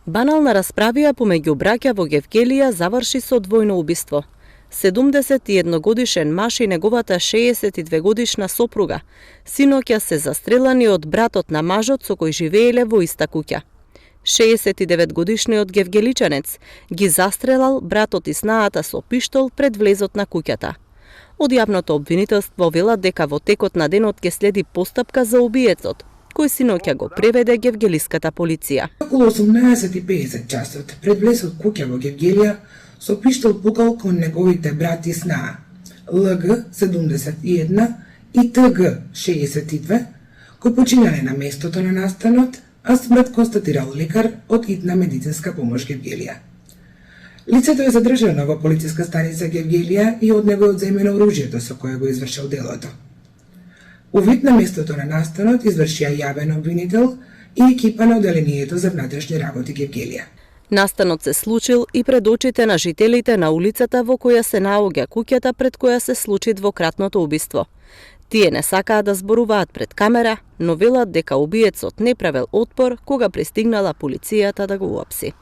Банална расправија помеѓу браќа во Гевгелија заврши со двојно убиство. 71-годишен маж и неговата 62-годишна сопруга синоќа се застрелани од братот на мажот со кој живееле во иста куќа. 69-годишниот гевгеличанец ги застрелал братот и снаата со пиштол пред влезот на куќата. Од јавното обвинителство велат дека во текот на денот ќе следи постапка за убиецот, кој синоќа го преведе гевгелиската полиција. Околу 18:50 часот пред влезот куќа во Гевгелија со пиштол пукал кон неговите брати и снаа ЛГ 71 и ТГ 62, кои починале на местото на настанот, а смрт констатирал лекар од Итна медицинска помош Гевгелија. Лицето е задржано во полициска станица Гевгелија и од него е одземено оружјето со кое го извршил делото. Увид на местото на настанот извршија јавен обвинител и екипа на оделението за внатрешни работи Гевгелија. Настанот се случил и пред очите на жителите на улицата во која се наоѓа куќата пред која се случи двократното убиство. Тие не сакаат да зборуваат пред камера, но велат дека убиецот не правел отпор кога пристигнала полицијата да го уапси.